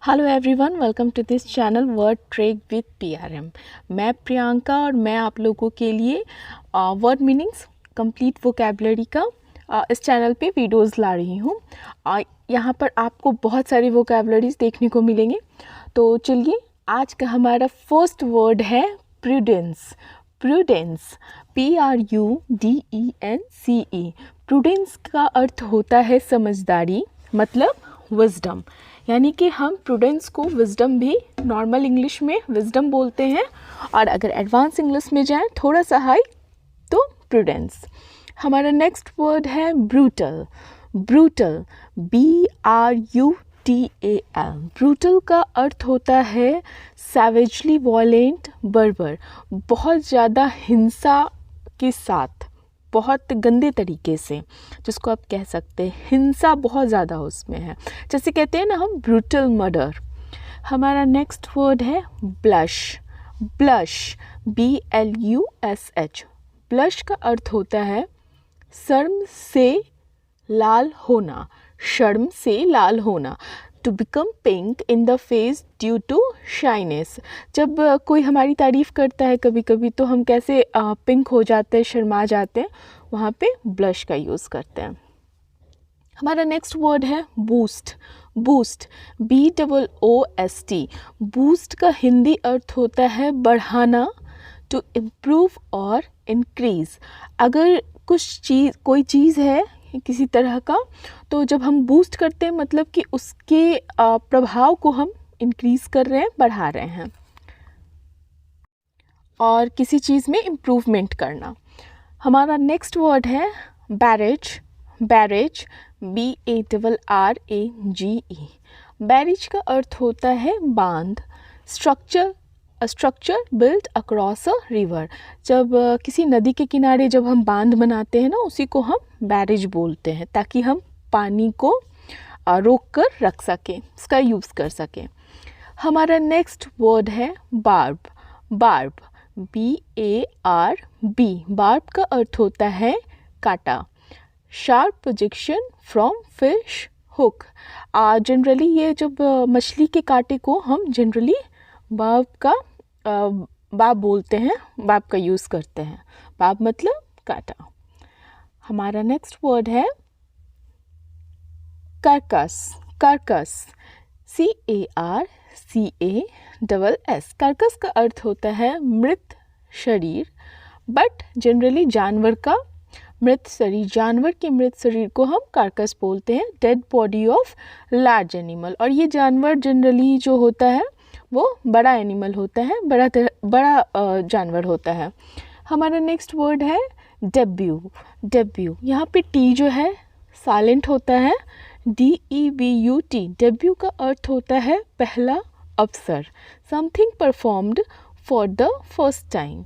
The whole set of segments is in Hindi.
Hello everyone, welcome to this channel word trek with PRM. मैं प्रियंका और मैं आप लोगों के लिए वर्ड मीनिंग्स कंप्लीट वोकैबुलरी का इस चैनल पे वीडियोस ला रही हूँ। यहाँ पर आपको बहुत सारी वोकैबुलरीज देखने को मिलेंगे। तो चलिए, आज का हमारा फर्स्ट वर्ड है प्रूडेंस। Prudence, PRUDENCE। प्रूडेंस का अर्थ होता है समझदारी, मतलब विजडम। यानी कि हम प्रूडेंस को विजडम भी नॉर्मल इंग्लिश में विजडम बोलते हैं, और अगर एडवांस इंग्लिश में जाएं थोड़ा सा हाई तो प्रूडेंस। हमारा नेक्स्ट वर्ड है ब्रूटल। Brutal, BRUTAL। ब्रूटल का अर्थ होता है सैवेजली वॉयलेंट, बर्बर, बहुत ज़्यादा हिंसा के साथ, बहुत गंदे तरीके से, जिसको आप कह सकते हैं हिंसा बहुत ज़्यादा उसमें है, जैसे कहते हैं ना हम ब्रूटल मर्डर। हमारा नेक्स्ट वर्ड है ब्लश। Blush, BLUSH। ब्लश का अर्थ होता है शर्म से लाल होना। शर्म से लाल होना, to become pink in the face due to shyness. जब कोई हमारी तारीफ़ करता है कभी कभी तो हम कैसे पिंक हो जाते हैं, शर्मा जाते हैं, वहाँ पे ब्लश का यूज़ करते हैं। हमारा नेक्स्ट वर्ड है बूस्ट। Boost, BOOST। बूस्ट का हिंदी अर्थ होता है बढ़ाना, टू इम्प्रूव और इंक्रीज़। अगर कोई चीज़ है किसी तरह का, तो जब हम बूस्ट करते हैं मतलब कि उसके प्रभाव को हम इंक्रीज़ कर रहे हैं, बढ़ा रहे हैं, और किसी चीज़ में इम्प्रूवमेंट करना। हमारा नेक्स्ट वर्ड है बैरेज। Barrage, BARRAGE। बैरेज का अर्थ होता है बांध, structure, a structure built across a river. जब किसी नदी के किनारे जब हम बांध बनाते हैं ना, उसी को हम बैरेज बोलते हैं, ताकि हम पानी को रोक कर रख सकें, इसका यूज़ कर सकें। हमारा नेक्स्ट वर्ड है बार्ब। Barb, BARB। बार्ब का अर्थ होता है काटा, sharp projection from fish hook. Generally ये जब मछली के कांटे को हम जनरली बाब बोलते हैं, बाब का यूज़ करते हैं। बाब मतलब काटा। हमारा नेक्स्ट वर्ड है कार्कस। Carcass, CARCASS। कार्कस का अर्थ होता है मृत शरीर, बट जनरली जानवर का मृत शरीर, जानवर के मृत शरीर को हम कार्कस बोलते हैं, dead body of large animal. और ये जानवर जनरली जो होता है वो बड़ा एनिमल होता है, बड़ा जानवर होता है। हमारा नेक्स्ट वर्ड है डेब्यू। डेब्यू, यहाँ पे टी जो है साइलेंट होता है, DEBUT। डेब्यू का अर्थ होता है पहला अवसर, something performed for the first time.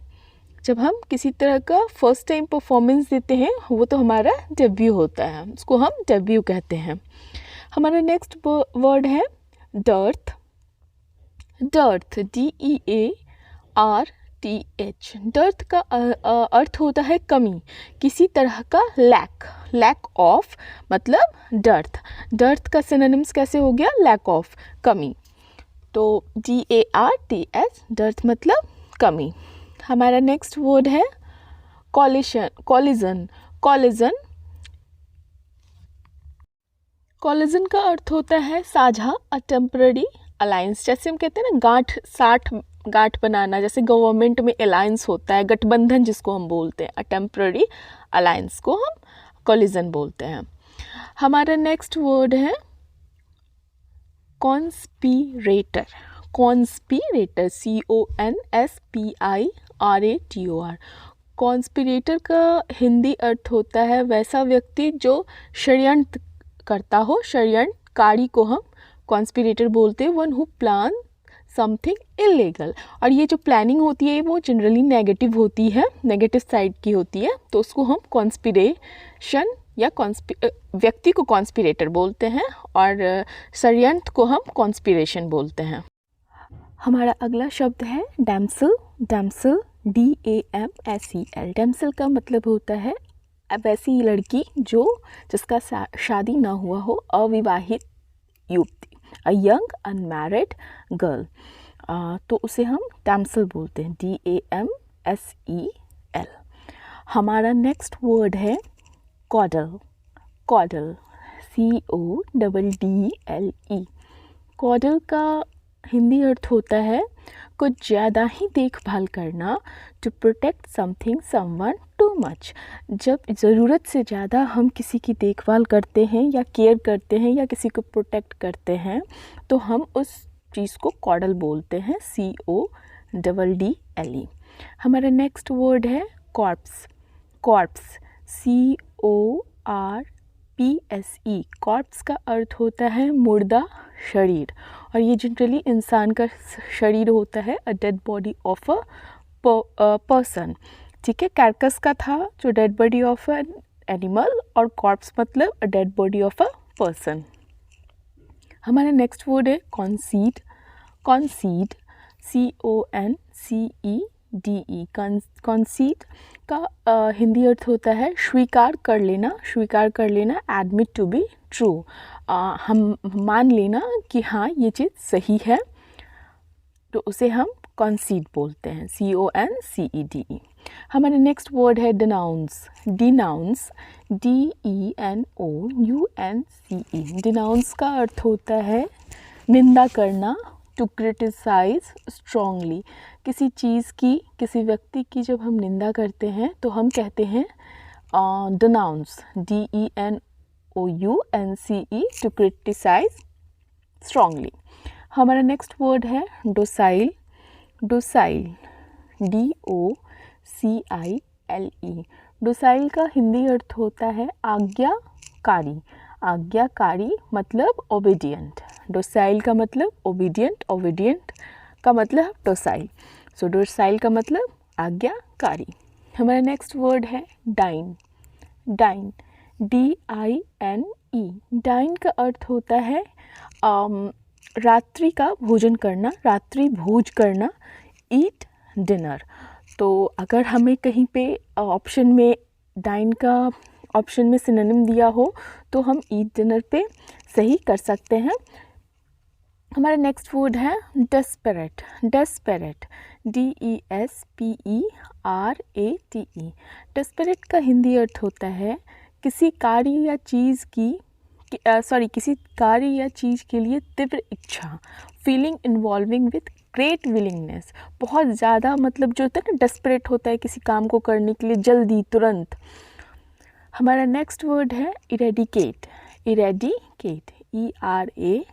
जब हम किसी तरह का फर्स्ट टाइम परफॉर्मेंस देते हैं वो तो हमारा डेब्यू होता है, उसको हम डेब्यू कहते हैं। हमारा नेक्स्ट वर्ड है डर्थ। Dearth, DEARTH। डर्थ का अर्थ होता है कमी, किसी तरह का लैक, लैक ऑफ मतलब डर्थ। डर्थ का सिनोनिम्स कैसे हो गया, लैक ऑफ, कमी। तो DARTH, डर्थ मतलब कमी। हमारा नेक्स्ट वर्ड है कॉलिशन। कॉलिजन। कॉलिजन, कॉलिजन का अर्थ होता है साझा, अ टेम्पररी अलायंस। जैसे हम कहते हैं ना गांठ बनाना, जैसे गवर्नमेंट में अलायंस होता है, गठबंधन जिसको हम बोलते हैं, अ टेम्पररी अलायंस को हम कॉलिजन बोलते हैं। हमारा नेक्स्ट वर्ड है कॉन्स्पिरेटर। Conspirator, CONSPIRATOR। कॉन्स्पिरेटर का हिंदी अर्थ होता है वैसा व्यक्ति जो षड्यंत्र करता हो, षड्यंत्रकारी को हम कॉन्स्पिरेटर बोलते हैं, one who plan something illegal. और ये जो प्लानिंग होती है वो जनरली नेगेटिव होती है, नेगेटिव साइड की होती है, तो उसको हम कॉन्स्पिरेशन या व्यक्ति को कॉन्स्पिरेटर बोलते हैं, और षड्यंत्र को हम कॉन्स्पिरेशन बोलते हैं। हमारा अगला शब्द है डैम्सल। Damsel, DAMSEL। डैम्सल का मतलब होता है वैसी लड़की जिसका शादी ना हुआ हो, अविवाहित युवती। अ यंग अनमैरिड गर्ल, तो उसे हम डैम्सल बोलते हैं, DAMSEL। हमारा नेक्स्ट वर्ड है कॉडल। Coddle CODDLE। कॉडल का हिंदी अर्थ होता है कुछ ज़्यादा ही देखभाल करना, to protect something someone too much. जब ज़रूरत से ज़्यादा हम किसी की देखभाल करते हैं या केयर करते हैं या किसी को प्रोटेक्ट करते हैं तो हम उस चीज़ को कॉडल बोलते हैं, CODDLE। हमारा नेक्स्ट वर्ड है कॉर्प्स। Corps CORPSE। कॉर्प्स का अर्थ होता है मुर्दा शरीर, और ये जनरली इंसान का शरीर होता है, a dead body of a person. ठीक है, कैरकस का था जो dead body of an animal, और कॉर्प्स मतलब a dead body of a person. हमारा नेक्स्ट वर्ड है कॉन्सीड। कॉन्सीड CONCEDE। कॉन्सीड का हिंदी अर्थ होता है स्वीकार कर लेना, स्वीकार कर लेना, एडमिट टू बी ट्रू। हम मान लेना कि हाँ ये चीज़ सही है, तो उसे हम कॉन्सीड बोलते हैं, CONCEDE। हमारा नेक्स्ट वर्ड है डिनाउंस। Denounce DENOUNCE। डिनाउंस का अर्थ होता है निंदा करना, टू क्रिटिसाइज स्ट्रॉन्गली। किसी चीज़ की, किसी व्यक्ति की जब हम निंदा करते हैं तो हम कहते हैं denounce, DENOUNCE, to criticise strongly. हमारा नेक्स्ट वर्ड है डोसाइल। Docile DOCILE। डोसाइल का हिंदी अर्थ होता है आज्ञाकारी। आज्ञाकारी मतलब ओबीडियंट। डोसाइल का मतलब ओबीडियंट, ओबीडियंट का मतलब डोसाइल। सो डोसाइल का मतलब आज्ञाकारी। हमारा नेक्स्ट वर्ड है डाइन। Dine DINE। डाइन का अर्थ होता है रात्रि का भोजन करना, रात्रि भोज करना, ईट डिनर। तो अगर हमें कहीं पे ऑप्शन में डाइन का ऑप्शन में सिनोनिम दिया हो तो हम ईट डिनर पे सही कर सकते हैं। हमारा नेक्स्ट वर्ड है डेस्परेट। Desperate DESPERATE। डेस्परेट का हिंदी अर्थ होता है किसी कार्य या चीज़ की किसी कार्य या चीज़ के लिए तीव्र इच्छा, feeling involving with great willingness. बहुत ज़्यादा मतलब जो होता है ना, डेस्परेट होता है किसी काम को करने के लिए, जल्दी, तुरंत। हमारा नेक्स्ट वर्ड है इरेडिकेट। Eradicate ERADICATE।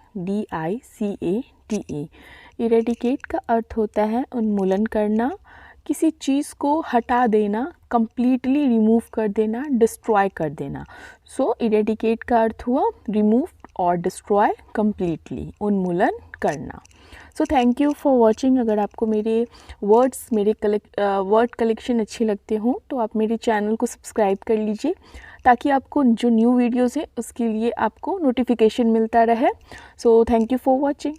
इरेडिकेट का अर्थ होता है उन्मूलन करना, किसी चीज़ को हटा देना, कंप्लीटली रिमूव कर देना, डिस्ट्रॉय कर देना। सो इरेडिकेट का अर्थ हुआ रिमूव और डिस्ट्रॉय कंप्लीटली, उन्मूलन करना। So thank you for watching. अगर आपको मेरे वर्ड्स, मेरे वर्ड कलेक्शन अच्छे लगते हों तो आप मेरे चैनल को सब्सक्राइब कर लीजिए, ताकि आपको जो न्यू वीडियोज़ है उसके लिए आपको नोटिफिकेशन मिलता रहे। So thank you for watching.